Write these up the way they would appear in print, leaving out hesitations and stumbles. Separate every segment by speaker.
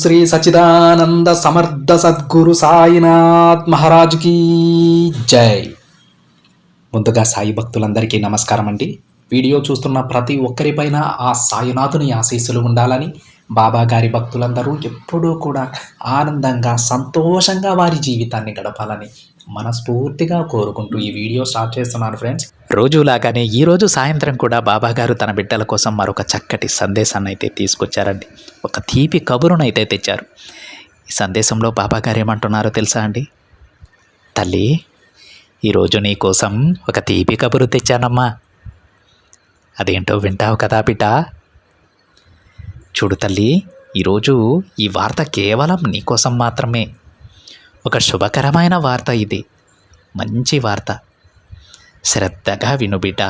Speaker 1: శ్రీ సచిదానంద సమర్థ సద్గురు సాయినాథ్ మహారాజుకి జై. ముందుగా సాయి భక్తులందరికీ నమస్కారం అండి. వీడియో చూస్తున్న ప్రతి ఒక్కరిపైన ఆ సాయినాథుని ఆశీస్సులు ఉండాలని, బాబా గారి భక్తులందరూ ఎప్పుడూ కూడా ఆనందంగా సంతోషంగా వారి జీవితాన్ని గడపాలని మనస్ఫూర్తిగా కోరుకుంటూ ఈ వీడియో స్టార్ట్ చేస్తున్నాను ఫ్రెండ్స్.
Speaker 2: రోజులాగానే ఈరోజు సాయంత్రం కూడా బాబాగారు తన బిడ్డల కోసం మరొక చక్కటి సందేశాన్ని అయితే తీసుకొచ్చారండి. ఒక తీపి కబురును అయితే తెచ్చారు. ఈ సందేశంలో బాబాగారు ఏమంటున్నారో తెలుసా అండి? తల్లి, ఈరోజు నీ కోసం ఒక తీపి కబురు తెచ్చానమ్మా. అదేంటో వింటావు కదా బిడ్డ? చూడు తల్లి, ఈరోజు ఈ వార్త కేవలం నీకోసం మాత్రమే. ఒక శుభకరమైన వార్త ఇది, మంచి వార్త. శ్రద్ధగా విను బిడ్డ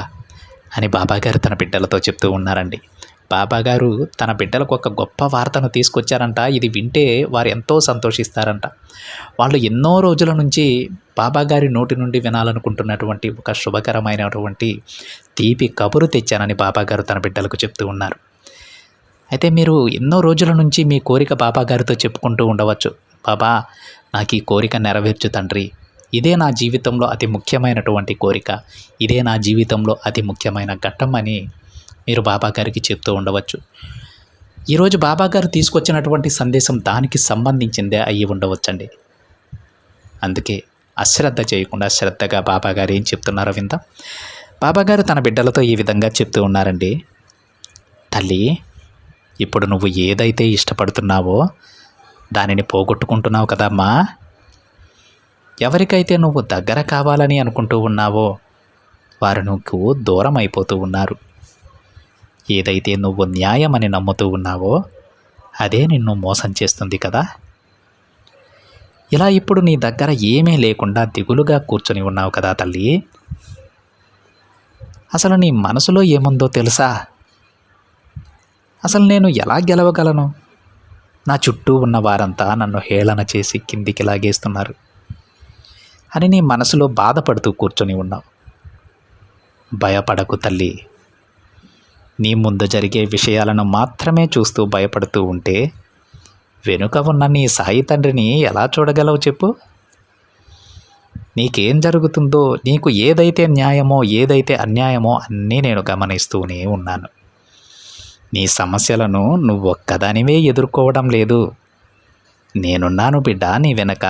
Speaker 2: అని బాబాగారు తన బిడ్డలతో చెప్తూ ఉన్నారండి. బాబాగారు తన బిడ్డలకు ఒక గొప్ప వార్తను తీసుకొచ్చారంట. ఇది వింటే వారు ఎంతో సంతోషిస్తారంట. వాళ్ళు ఎన్నో రోజుల నుంచి బాబాగారి నోటి నుండి వినాలనుకుంటున్నటువంటి ఒక శుభకరమైనటువంటి తీపి కబురు తెచ్చానని బాబాగారు తన బిడ్డలకు చెప్తూ ఉన్నారు. అయితే మీరు ఎన్నో రోజుల నుంచి మీ కోరిక బాబాగారితో చెప్పుకుంటూ ఉండవచ్చు. బాబా, నాకు ఈ కోరిక నెరవేర్చు తండ్రి, ఇదే నా జీవితంలో అతి ముఖ్యమైనటువంటి కోరిక, ఇదే నా జీవితంలో అతి ముఖ్యమైన ఘట్టం అని మీరు బాబాగారికి చెప్తూ ఉండవచ్చు. ఈరోజు బాబాగారు తీసుకొచ్చినటువంటి సందేశం దానికి సంబంధించిందే అయ్యి ఉండవచ్చండి. అందుకే అశ్రద్ధ చేయకుండా శ్రద్ధగా బాబాగారు ఏం చెప్తున్నారో విందాం. బాబాగారు తన బిడ్డలతో ఈ విధంగా చెప్తూ ఉన్నారండి. తల్లి, ఇప్పుడు నువ్వు ఏదైతే ఇష్టపడుతున్నావో దానిని పోగొట్టుకుంటున్నావు కదమ్మా. ఎవరికైతే నువ్వు దగ్గర కావాలని అనుకుంటూ ఉన్నావో వారు నువ్వు దూరం అయిపోతూ ఉన్నారు. ఏదైతే నువ్వు న్యాయమని నమ్ముతూ ఉన్నావో అదే నిన్ను మోసం చేస్తుంది కదా. ఇలా ఇప్పుడు నీ దగ్గర ఏమీ లేకుండా దిగులుగా కూర్చొని ఉన్నావు కదా తల్లి. అసలు నీ మనసులో ఏముందో తెలుసా? అసలు నేను ఎలా గెలవగలను? నా చుట్టూ ఉన్న వారంతా నన్ను హేళన చేసి కిందికి లాగేస్తున్నారు అని నీ మనసులో బాధపడుతూ కూర్చొని ఉన్నావు. భయపడకు తల్లి. నీ ముందు జరిగే విషయాలను మాత్రమే చూస్తూ భయపడుతూ ఉంటే వెనుక ఉన్న నీ సాయి తండ్రిని ఎలా చూడగలవు చెప్పు? నీకేం జరుగుతుందో, నీకు ఏదైతే న్యాయమో ఏదైతే అన్యాయమో అన్నీ నేను గమనిస్తూనే ఉన్నాను. నీ సమస్యలను నువ్వు ఒక్కదానివే ఎదుర్కోవడం లేదు, నేనున్నాను బిడ్డ నీ వెనక.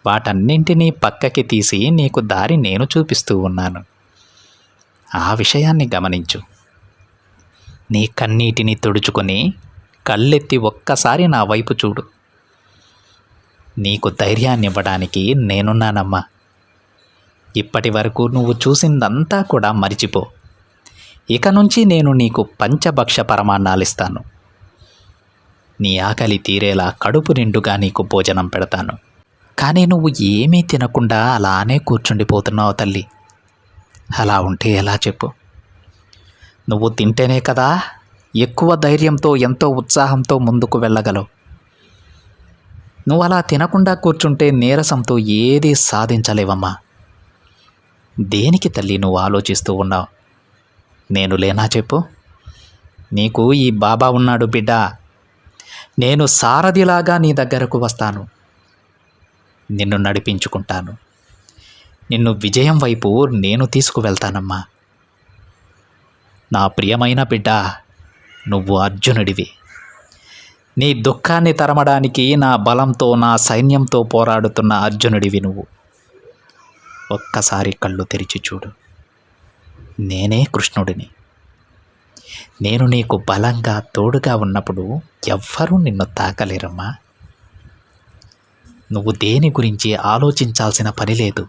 Speaker 2: వాటన్నింటినీ పక్కకి తీసి నీకు దారి నేను చూపిస్తూ ఉన్నాను. ఆ విషయాన్ని గమనించు. నీ కన్నీటిని తుడుచుకొని కళ్ళెత్తి ఒక్కసారి నా వైపు చూడు. నీకు ధైర్యాన్ని ఇవ్వడానికి నేనున్నానమ్మా. ఇప్పటి వరకు నువ్వు చూసిందంతా కూడా మరిచిపో. ఇక నుంచి నేను నీకు పంచభక్ష పరమాన్నాలిస్తాను. నీ ఆకలి తీరేలా కడుపు నిండుగా నీకు భోజనం పెడతాను. కానీ నువ్వు ఏమీ తినకుండా అలానే కూర్చుండిపోతున్నావు తల్లి. అలా ఉంటే ఎలా చెప్పు? నువ్వు తింటేనే కదా ఎక్కువ ధైర్యంతో ఎంతో ఉత్సాహంతో ముందుకు వెళ్ళగలవు. నువ్వు అలా తినకుండా కూర్చుంటే నీరసంతో ఏదీ సాధించలేవమ్మా. దేనికి తల్లి నువ్వు ఆలోచిస్తూ ఉన్నావు? నేను లేనా చెప్పు? నీకు ఈ బాబా ఉన్నాడు బిడ్డ. నేను సారథిలాగా నీ దగ్గరకు వస్తాను. నిన్ను నడిపించుకుంటాను. నిన్ను విజయం వైపు నేను తీసుకువెళ్తానమ్మా. నా ప్రియమైన బిడ్డ, నువ్వు అర్జునుడివి. నీ దుఃఖాన్ని తరమడానికి నా బలంతో నా సైన్యంతో పోరాడుతున్న అర్జునుడివి నువ్వు. ఒక్కసారి కళ్ళు తెరిచి చూడు. నేనే కృష్ణుడిని. నేను నీకు బలంగా తోడుగా ఉన్నప్పుడు ఎవ్వరూ నిన్ను తాకలేరమ్మా. నువ్వు దేని గురించి ఆలోచించాల్సిన పని లేదు.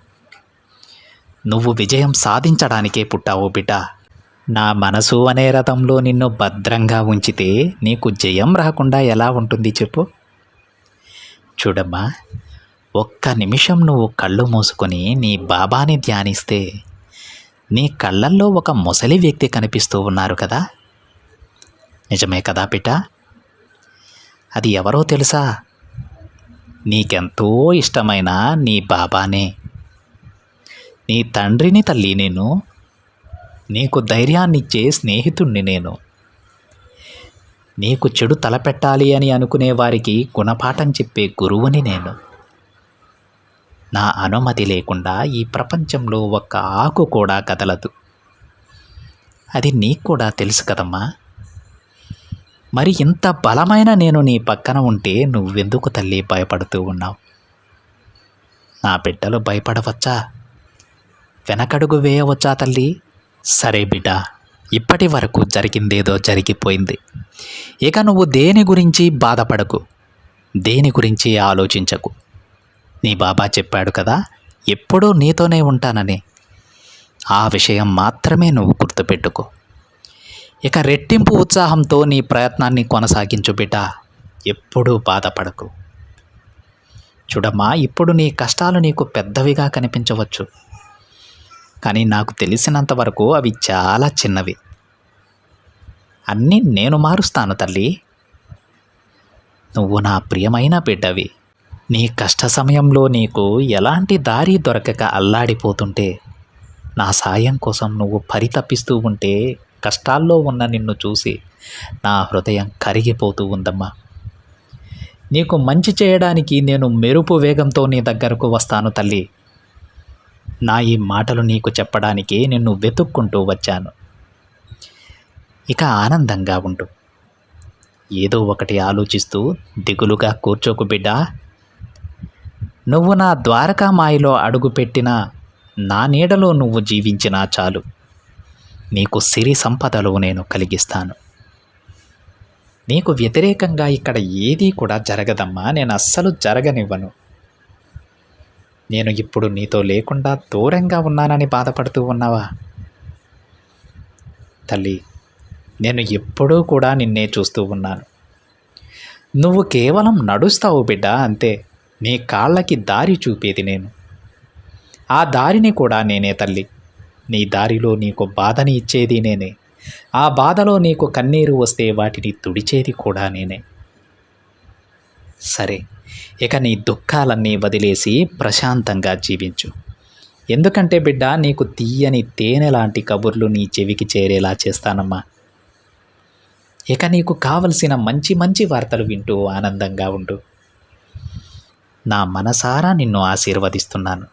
Speaker 2: నువ్వు విజయం సాధించడానికే పుట్టావు బిడ్డ. నా మనసు అనే రథంలో నిన్ను భద్రంగా ఉంచితే నీకు జయం రాకుండా ఎలా ఉంటుంది చెప్పు? చూడమ్మా, ఒక్క నిమిషం నువ్వు కళ్ళు మూసుకొని నీ బాబాని ధ్యానిస్తే నీ కళ్ళల్లో ఒక ముసలి వ్యక్తి కనిపిస్తూ ఉన్నారు కదా. నిజమే కదా బిడ్డ? అది ఎవరో తెలుసా? నీకెంతో ఇష్టమైన నీ బాబానే. నీ తండ్రిని తల్లి నేను. నీకు ధైర్యాన్నిచ్చే స్నేహితుణ్ణి నేను. నీకు చెడు తలపెట్టాలి అని అనుకునే వారికి గుణపాఠం చెప్పే గురువుని నేను. నా అనుమతి లేకుండా ఈ ప్రపంచంలో ఒక్క ఆకు కూడా కదలదు. అది నీకు కూడా తెలుసు కదమ్మా. మరి ఇంత బలమైన నేను నీ పక్కన ఉంటే నువ్వెందుకు తల్లి భయపడుతూ ఉన్నావు? నా బిడ్డలు భయపడవచ్చా? వెనకడుగు వేయవచ్చా తల్లి? సరే బిడ్డ, ఇప్పటి వరకు జరిగిందేదో జరిగిపోయింది. ఇక నువ్వు దేని గురించి బాధపడకు, దేని గురించి ఆలోచించకు. నీ బాబా చెప్పాడు కదా, ఎప్పుడూ నీతోనే ఉంటానని. ఆ విషయం మాత్రమే నువ్వు గుర్తుపెట్టుకో. ఇక రెట్టింపు ఉత్సాహంతో నీ ప్రయత్నాన్ని కొనసాగించు బిడ్డ. ఎప్పుడూ బాధపడకు. చూడమ్మా, ఇప్పుడు నీ కష్టాలు నీకు పెద్దవిగా కనిపించవచ్చు, కానీ నాకు తెలిసినంత వరకు అవి చాలా చిన్నవి. అన్నీ నేను మారుస్తాను తల్లి. నువ్వు నా ప్రియమైన బిడ్డవి. నీ కష్ట సమయంలో నీకు ఎలాంటి దారి దొరకక అల్లాడిపోతుంటే, నా సాయం కోసం నువ్వు పరితపిస్తూ ఉంటే, కష్టాల్లో ఉన్న నిన్ను చూసి నా హృదయం కరిగిపోతూ ఉందమ్మా. నీకు మంచి చేయడానికి నేను మెరుపు వేగంతో నీ దగ్గరకు వస్తాను తల్లి. నా ఈ మాటలు నీకు చెప్పడానికి నిన్ను వెతుక్కుంటూ వచ్చాను. ఇక ఆనందంగా ఉండు. ఏదో ఒకటి ఆలోచిస్తూ దిగులుగా కూర్చోకు బిడ్డా. నువ్వు నా ద్వారకా మాయలో అడుగుపెట్టినా, నా నీడలో నువ్వు జీవించినా చాలు. నీకు సిరి సంపదలు నేను కలిగిస్తాను. నీకు వ్యతిరేకంగా ఇక్కడ ఏదీ కూడా జరగదమ్మా. నేను అస్సలు జరగనివ్వను. నేను ఇప్పుడు నీతో లేకుండా దూరంగా ఉన్నానని బాధపడుతూ ఉన్నావా? తల్లి, నేను ఎప్పుడూ కూడా నిన్నే చూస్తూ ఉన్నాను. నువ్వు కేవలం నడుస్తావు బిడ్డ, అంతే. నీ కాళ్ళకి దారి చూపేది నేను. ఆ దారిని కూడా నేనే తల్లి. నీ దారిలో నీకు బాధని ఇచ్చేది నేనే. ఆ బాధలో నీకు కన్నీరు వస్తే వాటిని తుడిచేది కూడా నేనే. సరే, ఇక నీ దుఃఖాలన్నీ వదిలేసి ప్రశాంతంగా జీవించు. ఎందుకంటే బిడ్డ, నీకు తీయని తేనె లాంటి కబుర్లు నీ చెవికి చేరేలా చేస్తానమ్మా. ఇక నీకు కావలసిన మంచి మంచి వార్తలు వింటూ ఆనందంగా ఉండు. నా మనసారా నిన్ను ఆశీర్వదిస్తున్నాను.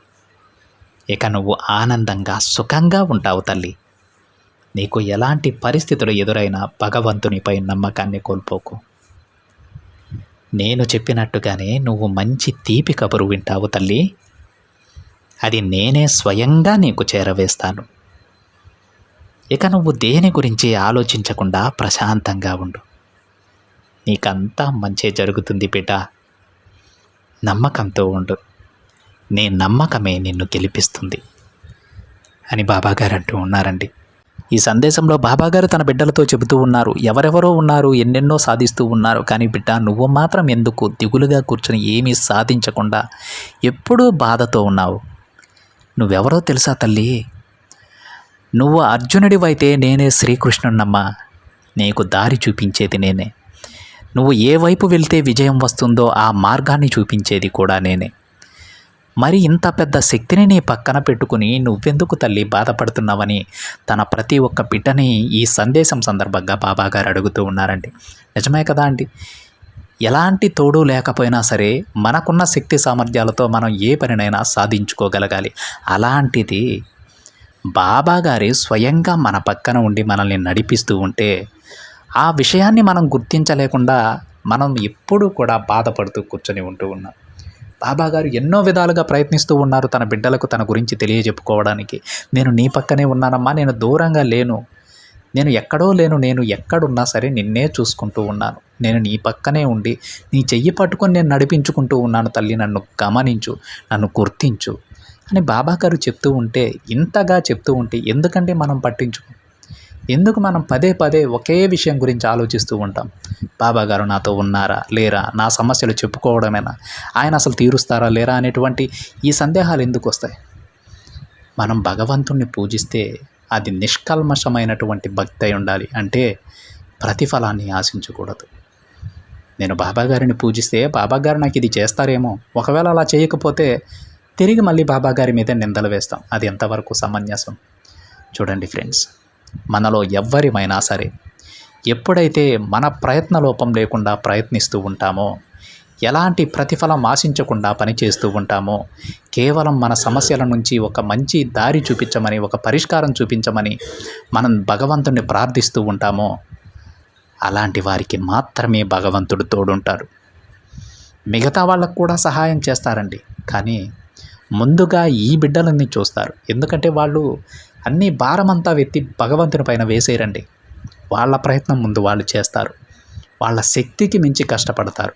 Speaker 2: ఇక నువ్వు ఆనందంగా సుఖంగా ఉంటావు తల్లి. నీకు ఎలాంటి పరిస్థితులు ఎదురైనా భగవంతునిపై నమ్మకాన్ని కోల్పోకు. నేను చెప్పినట్టుగానే నువ్వు మంచి తీపి కబురు వింటావు తల్లి. అది నేనే స్వయంగా నీకు చేరవేస్తాను. ఇక నువ్వు దేని గురించి ఆలోచించకుండా ప్రశాంతంగా ఉండు. నీకంతా మంచే జరుగుతుంది బిడ్డ. నమ్మకంతో ఉండు. నీ నమ్మకమే నిన్ను గెలిపిస్తుంది అని బాబాగారు అంటూ ఉన్నారండి. ఈ సందేశంలో బాబాగారు తన బిడ్డలతో చెబుతూ ఉన్నారు, ఎవరెవరో ఉన్నారు, ఎన్నెన్నో సాధిస్తూ ఉన్నారు, కానీ బిడ్డ నువ్వు మాత్రం ఎందుకు దిగులుగా కూర్చొని ఏమీ సాధించకుండా ఎప్పుడూ బాధతో ఉన్నావు? నువ్వెవరో తెలుసా తల్లి? నువ్వు అర్జునుడివైతే నేనే శ్రీకృష్ణున్నమ్మా. నీకు దారి చూపించేది నేనే. నువ్వు ఏ వైపు వెళ్తే విజయం వస్తుందో ఆ మార్గాన్ని చూపించేది కూడా నేనే. మరి ఇంత పెద్ద శక్తిని నీ పక్కన పెట్టుకుని నువ్వెందుకు తల్లి బాధపడుతున్నావని తన ప్రతి ఒక్క బిడ్డని ఈ సందేశం సందర్భంగా బాబాగారు అడుగుతూ ఉన్నారండి. నిజమే కదా అండి. ఎలాంటి తోడు లేకపోయినా సరే మనకున్న శక్తి సామర్థ్యాలతో మనం ఏ పనినైనా సాధించుకోగలగాలి. అలాంటిది బాబాగారి స్వయంగా మన పక్కన ఉండి మనల్ని నడిపిస్తూ ఉంటే ఆ విషయాన్ని మనం గుర్తించలేకుండా మనం ఎప్పుడూ కూడా బాధపడుతూ కూర్చొని ఉంటూ ఉన్నాం. బాబాగారు ఎన్నో విధాలుగా ప్రయత్నిస్తూ ఉన్నారు తన బిడ్డలకు తన గురించి తెలియజెప్పుకోవడానికి. నేను నీ పక్కనే ఉన్నానమ్మా, నేను దూరంగా లేను, నేను ఎక్కడో లేను, నేను ఎక్కడున్నా సరే నిన్నే చూసుకుంటూ ఉన్నాను, నేను నీ పక్కనే ఉండి నీ చెయ్యి పట్టుకొని నేను నడిపించుకుంటూ ఉన్నాను తల్లి, నన్ను గమనించు, నన్ను గుర్తించు అని బాబాగారు చెప్తూ ఉంటే, ఇంతగా చెప్తూ ఉంటే ఎందుకంటే మనం పట్టించుకో, ఎందుకు మనం పదే పదే ఒకే విషయం గురించి ఆలోచిస్తూ ఉంటాం? బాబాగారు నాతో ఉన్నారా లేరా, నా సమస్యలు చెప్పుకోవడమేనా, ఆయన అసలు తీరుస్తారా లేరా అనేటువంటి ఈ సందేహాలు ఎందుకు వస్తాయి? మనం భగవంతుణ్ణి పూజిస్తే అది నిష్కల్మషమైనటువంటి భక్తి అయి ఉండాలి. అంటే ప్రతిఫలాన్ని ఆశించకూడదు. నేను బాబాగారిని పూజిస్తే బాబాగారు నాకు ఇది చేస్తారేమో, ఒకవేళ అలా చేయకపోతే తిరిగి మళ్ళీ బాబాగారి మీద నిందలు వేస్తాం. అది ఎంతవరకు సమంజసం? చూడండి ఫ్రెండ్స్, మనలో ఎవ్వరిమైనా సరే ఎప్పుడైతే మన ప్రయత్న లోపం లేకుండా ప్రయత్నిస్తూ ఉంటామో, ఎలాంటి ప్రతిఫలం ఆశించకుండా పనిచేస్తూ ఉంటామో, కేవలం మన సమస్యల నుంచి ఒక మంచి దారి చూపించమని, ఒక పరిష్కారం చూపించమని మనం భగవంతుణ్ణి ప్రార్థిస్తూ ఉంటామో, అలాంటి వారికి మాత్రమే భగవంతుడు తోడుంటాడు. మిగతా వాళ్ళకు కూడా సహాయం చేస్తారండి, కానీ ముందుగా ఈ బిడ్డలని చూస్తారు. ఎందుకంటే వాళ్ళు అన్ని భారమంతా వెత్తి భగవంతుని పైన వేసేయరండి. వాళ్ళ ప్రయత్నం ముందు వాళ్ళు చేస్తారు, వాళ్ళ శక్తికి మించి కష్టపడతారు.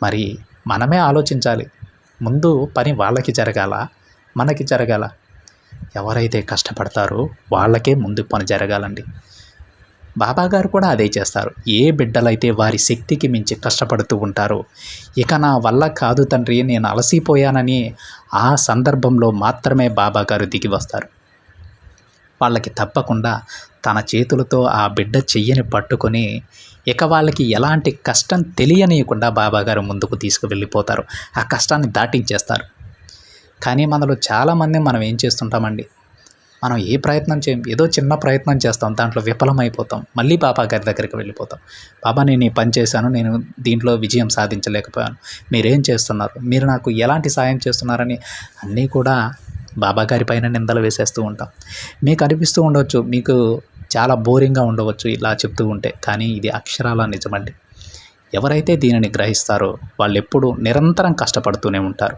Speaker 2: మరి మనమే ఆలోచించాలి, ముందు పని వాళ్ళకి జరగాల, మనకి జరగాల? ఎవరైతే కష్టపడతారో వాళ్ళకే ముందు పని జరగాలండి. బాబాగారు కూడా అదే చేస్తారు. ఏ బిడ్డలైతే వారి శక్తికి మించి కష్టపడుతూ ఉంటారో, ఇక నా వల్ల కాదు తండ్రి, నేను అలసిపోయానని ఆ సందర్భంలో మాత్రమే బాబాగారు దిగి వస్తారు. వాళ్ళకి తప్పకుండా తన చేతులతో ఆ బిడ్డ చెయ్యిని పట్టుకొని ఇక వాళ్ళకి ఎలాంటి కష్టం తెలియనీయకుండా బాబాగారు ముందుకు తీసుకువెళ్ళిపోతారు, ఆ కష్టాన్ని దాటించేస్తారు. కానీ మనలో చాలామంది మనం ఏం చేస్తుంటామండి, మనం ఏ ప్రయత్నం చేయం, ఏదో చిన్న ప్రయత్నం చేస్తాం, దాంట్లో విఫలమైపోతాం, మళ్ళీ బాబాగారి దగ్గరికి వెళ్ళిపోతాం. బాబా, నేను ఈ పని చేశాను, నేను దీంట్లో విజయం సాధించలేకపోయాను, మీరేం చేస్తున్నారు, మీరు నాకు ఎలాంటి సాయం చేస్తున్నారని అన్నీ కూడా బాబాగారి పైన నిందలు వేసేస్తూ ఉంటాం. మీకు అనిపిస్తూ ఉండవచ్చు, మీకు చాలా బోరింగ్గా ఉండవచ్చు ఇలా చెప్తూ ఉంటే, కానీ ఇది అక్షరాల నిజమండి. ఎవరైతే దీనిని గ్రహిస్తారో వాళ్ళు ఎప్పుడూ నిరంతరం కష్టపడుతూనే ఉంటారు.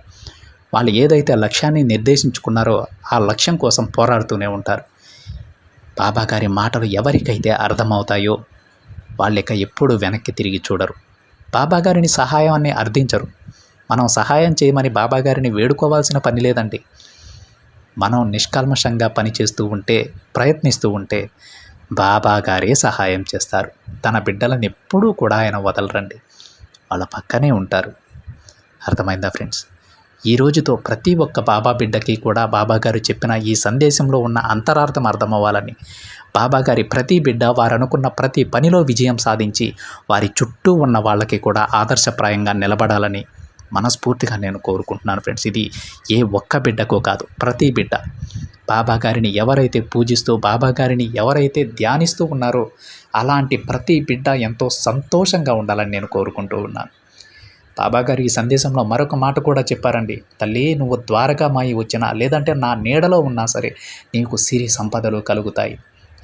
Speaker 2: వాళ్ళు ఏదైతే లక్ష్యాన్ని నిర్దేశించుకున్నారో ఆ లక్ష్యం కోసం పోరాడుతూనే ఉంటారు. బాబాగారి మాటలు ఎవరికైతే అర్థమవుతాయో వాళ్ళిక ఎప్పుడూ వెనక్కి తిరిగి చూడరు, బాబాగారిని సహాయాన్ని అర్థించరు. మనం సహాయం చేయమని బాబాగారిని వేడుకోవాల్సిన పని లేదండి. మనం నిష్కల్మషంగా పనిచేస్తూ ఉంటే, ప్రయత్నిస్తూ ఉంటే బాబాగారే సహాయం చేస్తారు. తన బిడ్డలను ఎప్పుడూ కూడా ఆయన వదలరండి, వాళ్ళ పక్కనే ఉంటారు. అర్థమైందా ఫ్రెండ్స్? ఈ రోజుతో ప్రతి ఒక్క బాబా బిడ్డకి కూడా బాబాగారు చెప్పిన ఈ సందేశంలో ఉన్న అంతరార్థం అర్థమవ్వాలని, బాబాగారి ప్రతి బిడ్డ వారు అనుకున్న ప్రతి పనిలో విజయం సాధించి వారి చుట్టూ ఉన్న వాళ్ళకి కూడా ఆదర్శప్రాయంగా నిలబడాలని మనస్ఫూర్తిగా నేను కోరుకుంటున్నాను ఫ్రెండ్స్. ఇది ఏ ఒక్క బిడ్డకో కాదు, ప్రతి బిడ్డ బాబాగారిని ఎవరైతే పూజిస్తూ, బాబాగారిని ఎవరైతే ధ్యానిస్తూ ఉన్నారో అలాంటి ప్రతి బిడ్డ ఎంతో సంతోషంగా ఉండాలని నేను కోరుకుంటూ ఉన్నాను. బాబాగారు ఈ సందేశంలో మరొక మాట కూడా చెప్పారండి. తల్లి, నువ్వు ద్వారకామాయి వచ్చినా లేదంటే నా నీడలో ఉన్నా సరే నీకు సిరి సంపదలు కలుగుతాయి.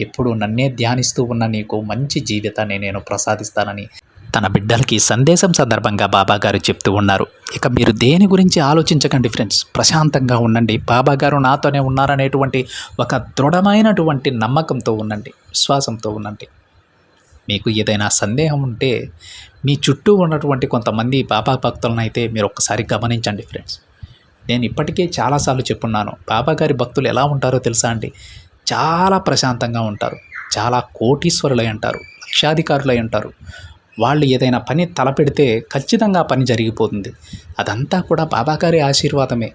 Speaker 2: ఎప్పుడు నన్నే ధ్యానిస్తూ ఉన్న నీకు మంచి జీవితాన్ని నేను ప్రసాదిస్తానని తన బిడ్డలకి సందేశం సందర్భంగా బాబాగారు చెప్తూ ఉన్నారు. ఇక మీరు దేని గురించి ఆలోచించకండి ఫ్రెండ్స్, ప్రశాంతంగా ఉండండి. బాబాగారు నాతోనే ఉన్నారనేటువంటి ఒక దృఢమైనటువంటి నమ్మకంతో ఉండండి, విశ్వాసంతో ఉండండి. మీకు ఏదైనా సందేహం ఉంటే మీ చుట్టూ ఉన్నటువంటి కొంతమంది బాబా భక్తులను అయితే మీరు ఒక్కసారి గమనించండి ఫ్రెండ్స్. నేను ఇప్పటికే చాలాసార్లు చెప్పున్నాను, బాబాగారి భక్తులు ఎలా ఉంటారో తెలుసా అండి? చాలా ప్రశాంతంగా ఉంటారు, చాలా కోటీశ్వరులై ఉంటారు, లక్షాధికారులై ఉంటారు. వాళ్ళు ఏదైనా పని తలపెడితే ఖచ్చితంగా పని జరిగిపోతుంది. అదంతా కూడా బాబాగారి ఆశీర్వాదమే.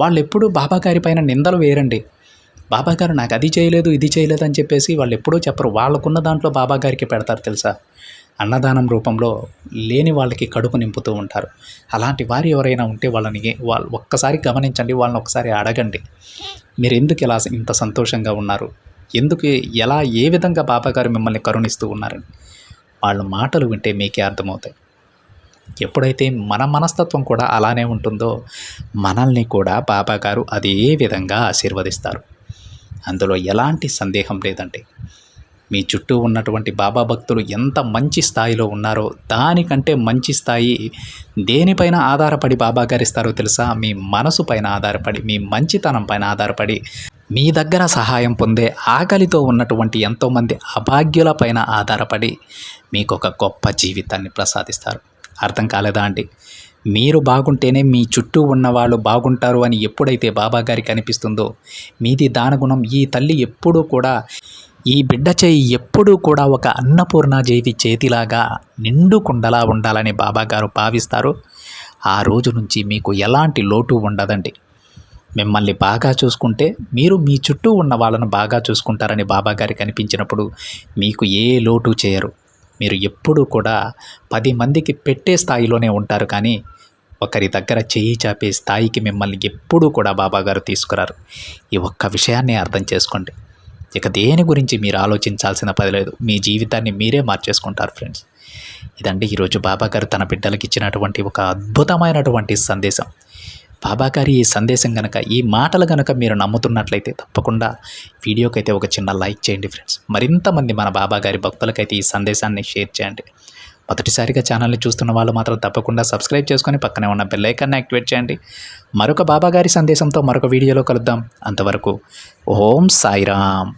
Speaker 2: వాళ్ళు ఎప్పుడూ బాబాగారి పైన నిందలు వేయరండి. బాబాగారు నాకు అది చేయలేదు, ఇది చేయలేదు అని చెప్పేసి వాళ్ళు ఎప్పుడూ చెప్పరు. వాళ్ళకున్న దాంట్లో బాబాగారికి పెడతారు తెలుసా? అన్నదానం రూపంలో లేని వాళ్ళకి కడుపు నింపుతూ ఉంటారు. అలాంటి వారు ఎవరైనా ఉంటే వాళ్ళు ఒక్కసారి గమనించండి, వాళ్ళని ఒకసారి అడగండి, మీరు ఎందుకు ఇలా ఇంత సంతోషంగా ఉన్నారు, ఎందుకు ఎలా ఏ విధంగా బాబాగారు మిమ్మల్ని కరుణిస్తూ ఉన్నారని వాళ్ళ మాటలు వింటే మీకే అర్థమవుతాయి. ఎప్పుడైతే మన మనస్తత్వం కూడా అలానే ఉంటుందో మనల్ని కూడా బాబాగారు అదే విధంగా ఆశీర్వదిస్తారు. అందులో ఎలాంటి సందేహం లేదండి. మీ చుట్టూ ఉన్నటువంటి బాబా భక్తులు ఎంత మంచి స్థాయిలో ఉన్నారో దానికంటే మంచి స్థాయి దేనిపైన ఆధారపడి బాబాగారు ఇస్తారో తెలుసా? మీ మనసు పైన ఆధారపడి, మీ మంచితనం పైన ఆధారపడి, మీ దగ్గర సహాయం పొందే ఆకలితో ఉన్నటువంటి ఎంతోమంది అభాగ్యుల పైన ఆధారపడి మీకు ఒక గొప్ప జీవితాన్ని ప్రసాదిస్తారు. అర్థం కాలేదా అండి? మీరు బాగుంటేనే మీ చుట్టూ ఉన్నవాళ్ళు బాగుంటారు అని ఎప్పుడైతే బాబాగారికి అనిపిస్తుందో, మీది దానగుణం, ఈ తల్లి ఎప్పుడూ కూడా, ఈ బిడ్డ చేయి ఎప్పుడూ కూడా ఒక అన్నపూర్ణాదేవి చేతిలాగా నిండు కుండలా ఉండాలని బాబాగారు భావిస్తారు. ఆ రోజు నుంచి మీకు ఎలాంటి లోటు ఉండదండి. మిమ్మల్ని బాగా చూసుకుంటే మీరు మీ చుట్టూ ఉన్న వాళ్ళను బాగా చూసుకుంటారని బాబాగారికి అనిపించినప్పుడు మీకు ఏ లోటు చేయరు. మీరు ఎప్పుడూ కూడా 10 మందికి పెట్టే స్థాయిలోనే ఉంటారు, కానీ ఒకరి దగ్గర చేయి చాపే స్థాయికి మిమ్మల్ని ఎప్పుడూ కూడా బాబాగారు తీసుకురారు. ఈ ఒక్క విషయాన్ని అర్థం చేసుకోండి. ఇక దేని గురించి మీరు ఆలోచించాల్సిన పని లేదు. మీ జీవితాన్ని మీరే మార్చేసుకుంటారు ఫ్రెండ్స్. ఇదండి ఈరోజు బాబాగారు తన బిడ్డలకు ఇచ్చినటువంటి ఒక అద్భుతమైనటువంటి సందేశం. బాబాగారి ఈ సందేశం కనుక, ఈ మాటలు కనుక మీరు నమ్ముతున్నట్లయితే తప్పకుండా వీడియోకైతే ఒక చిన్న లైక్ చేయండి ఫ్రెండ్స్. మరింతమంది మన బాబాగారి భక్తులకైతే ఈ సందేశాన్ని షేర్ చేయండి. మొదటిసారిగా ఛానల్ని చూస్తున్న వాళ్ళు మాత్రం తప్పకుండా సబ్స్క్రైబ్ చేసుకొని పక్కనే ఉన్న బెల్ ఐకాన్ని యాక్టివేట్ చేయండి. మరొక బాబాగారి సందేశంతో మరొక వీడియోలో కలుద్దాం. అంతవరకు ఓం సాయిరామ్.